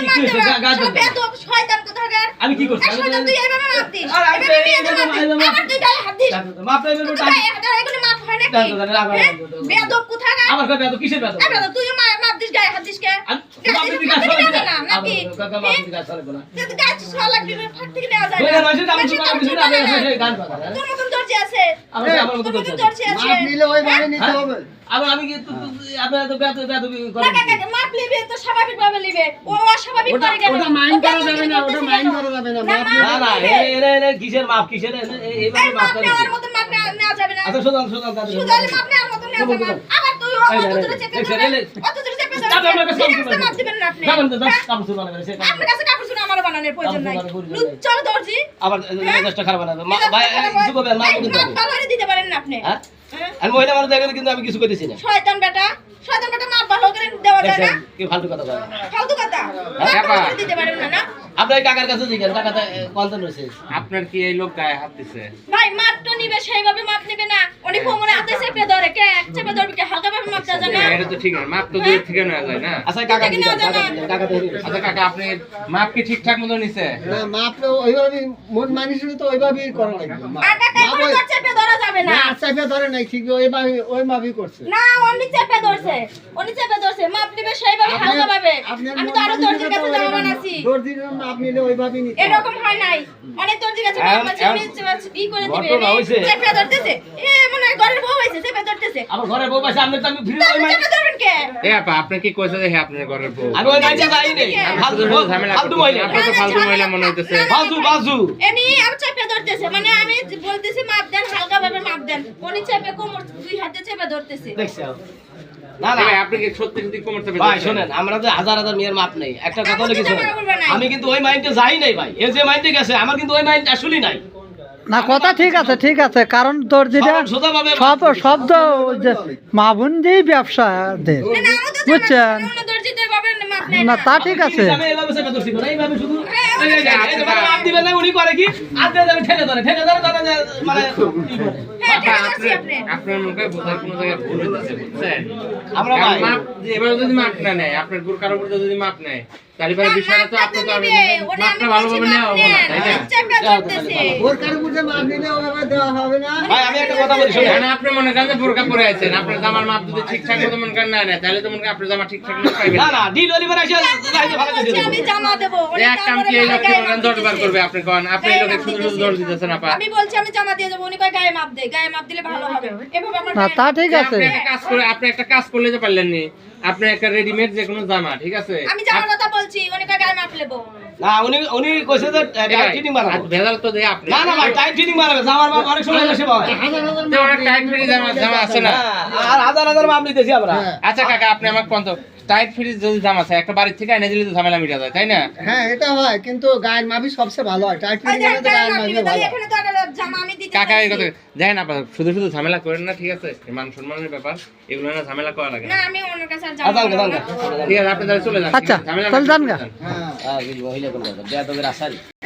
তো মারতে পারো বেদব শয়তান কোথাকার আমি কি করছি শয়তান তুই এইভাবে মাপ দিস আর আমি আমার তুই গায়ে হাত দিস মাপ নাই বলবো গায়ে হাত এগুলো মাপ হয় নাকি বেদব কোথাকার আমার কই বেদব কিসের বেদব বেদব তুই মাপ দিস গায়ে হাত দিস কে মাপ দিবি কাজ করে না নাকি কাকা মাপ দিবি কাজ করে না তুই গাছ ছলা লাগবি ফাট থেকে নেওয়া যায় ওই মানুষের দাম কিছু না কিছু না আমি গান বাজা তোর মতন দর্জি আছে আমার মতো দর্জি আছে মাপ নিলে ওইভাবে নিতে হবে। আবার আমি কি আপনারা তো বেদবি করে কাকা মাপ লিবে তো স্বাভাবিক ভাবে লিবে ও অস্বাভাবিক করে কেন ওটা মাইন্ড করা যাবে না, ওটা মাইন্ড করা যাবে না। মাপ না না এরে কিসের মাপ কিসের এইভাবে মাপ করে নেওয়ার মতো মাপ নেওয়া যাবে না আচ্ছা সুদান দাদা সুদালে মাপ নেওয়ার মতো নেওয়া যাবে না আবার তুই অত দূরে চেপে অত দূরে চেপে মাপ দিবেন না আপনি যাবেন তো 10 কাপড় চুল বানাবেন সে আপনার কাছে কাপড় চুল আমার বানানোর প্রয়োজন নাই লুচ্চর দর্জি আবার মেজাজটা খারাপ বানাবে ভাই কিছু করবেন না কিন্তু ভালো করে দিতে পারেন না আপনি হ্যাঁ আর মহিলা মানুষ দেখেন কিন্তু আমি কিছু কইতেছি না শয়তান বেটা মাপ ভালো করে দেওয়া যায় না কি ফালতু কথা বলে ফালতু কথা দিতে পারেন না না আপনার কাকার কাছে জিজ্ঞাসা কাকাটা কত রয়েছে আপনার কি এই লোক গায়ে হাত দিছে? ভাই মাপ তো নিবে সেইভাবে মাপ নিবে না উনি কোমরে হাতে চেপে ধরে কে চেপে ধরবে কে হালকা ভাবে মাপ দেওয়া যায় না এটা তো ঠিক না, মাপ তো দূর থেকে নেওয়া যায় না। আচ্ছা কাকা কাকা আচ্ছা কাকা, আপনি মাপ কি ঠিকঠাক মতো নিছে? না, মাপ তো ওইভাবে মন মানুষের তো ওইভাবেই করা লাগবে। আর কাকা কোনো চেপে ধরা যাবে না না, চাপে ধরে নাই, ঠিক ওইভাবে ওই মাপই করছে। না উনি চেপে ধরছে মাপ নিবে সেইভাবে হালকা ভাবে আমি তো আরো দর্জির কাছে যাওয়া বানাছি দর্জির মাপ নিলে ওইভাবেই নিতে হবে। এরকম হয় নাই অনেক দর্জির কাছে মাপ আছে উনি ই করে দিবে চেপে ধরতেছে মনে হয় ঘরের বউ হইছে চেপে ধরতেছে আমার ঘরে বউ পাশে আপনি তো আমি ফ্রি ওই চেপে ধরবেন কে এ আপা, আপনি কি কইছে যে আপনার ঘরের বউ? আমি ওই মাইতে যাই নাই ফালতু ঝামেলা ফালতু করতেছেন, মহিলা আপনার তো ফালতু মহিলা মনে হইতেছে। বাজু এনি আমি চেপে ধরতেছে মানে আমি বলতেছি মাপ দেন হালকা ভাবে মাপ দেন উনি চেপে কোমর দুই হাতে চেপে ধরতেছে দেখছো না না ভাই, আপনি কি সত্যি সত্যি কোমর চেপে ভাই ধরছেন? শুনেন আমরা যে হাজার হাজার মেয়ের মাপ নেই একটা কথা হলো কিছু আমার বলবে নাই। আমি কিন্তু ওই মাইন্ডে যাই নাই ভাই এই যে মাইন্ডে গেছে আমার কিন্তু ওই মাইন্ড আসলেই নাই না কথা ঠিক আছে কারণ তোর যেটা সোজাভাবে সব শব্দ মা বোন দিয়েই ব্যবসাদের না না আমাদের বুঝছেন অন্য দর্জিতে ভাবে মাপ নেয় না তা ঠিক আছে আমি এইভাবে চেপে ধরছি না এইভাবে শুধু এই যে মাপ দিবেন না উনি করে কি আদে যাবে ঠেলে ধরে দাদা মানে কি করে হ্যাঁ ঠিক আপা, আছে আপনি আপনার মুখে বোঝার কোনো জায়গায় ভুল হইতেছে, বুঝছেন? আমরা কারণ ভাই মাপ এবারে যদি মাপ না নেয়, আপনার গুর কারো উপর যদি মাপ নেয়, তাহলে পরে বিষয়টা তো আপনি তো মাপটা ভালোভাবে নেওয়া হবে না, তাই না? চেপে ধরতেছে ওর কারো বুঝে মাপ নিলে ওইভাবে দেওয়া হবে না। ভাই আমি একটা কথা বলি শুনেন মানে আপনি মনে করেন যে বোরকা পরে আছেন, আপনার জামার মাপ যদি ঠিকঠাক মতো মনে করেন না নেয়, তাহলে তো মনে করেন আপনার জামা ঠিকঠাক মতো পাইবেন না না। না ডেলিভারি এসে রাইতে ভালো করে আমি জামা দেব এক কাম কি এই লোককে মনে করেন 10 বার করবে, আপনি কোন আপনি এই লোকের শুধু শুধু দৌড় দিতেছেন আপা। আমি বলছি আমি জামা দিয়ে দেব উনি কয় গায়ে মাপ দে গায়ে মাপ দিলে ভালো হবে এভাবে আমার না তা ঠিক আছে আপনি একটা কাজ করলে যে পারলেন নি, আপনি একটা রেডিমেড যে কোনো জামা, ঠিক আছে? আমি জামার কথা বলছি উনি কয় গায়ে মাপ নেব না উনি কইছে যে টাইট ফিটিং বানাবো ভেজাল তো দেয় আপনি। না না ভাই টাইট ফিটিং বানাবে জামার মাপ অনেক সময় এসে পাওয়া যায় হাজার হাজার তো অনেক টাইট ফিটিং জামা আছে না? আর হাজার হাজার মাপ নিতেছি আমরা আচ্ছা কাকা, আপনি আমাকে কোন তো টাইট ফিটিং যদি জামা আছে, একটা বাড়ি থেকে এনে দিলে তো ঝামেলা মিটা যায়, তাই না? হ্যাঁ, এটা হয়, কিন্তু গায়ের মাপই সবচেয়ে ভালো হয়। টাইট ফিটিং এর গায়ের মাপই ভালো। এখানে তো আর জামা আমি দিতে কাকা এই কথা দেখেন আপা, শুধু শুধু ঝামেলা করেন না, ঠিক আছে? মান সম্মানের ব্যাপার, এগুলো না ঝামেলা করা লাগে না না। আমি অন্য কাছে আর আজান জামা গা ঠিক আছে, আপনি তাহলে চলে যান, আচ্ছা, ঝামেলা চল যান গা। করতেছেন। হ্যাঁ। মহিলা কোন কথা দেয়া তোদের আসারি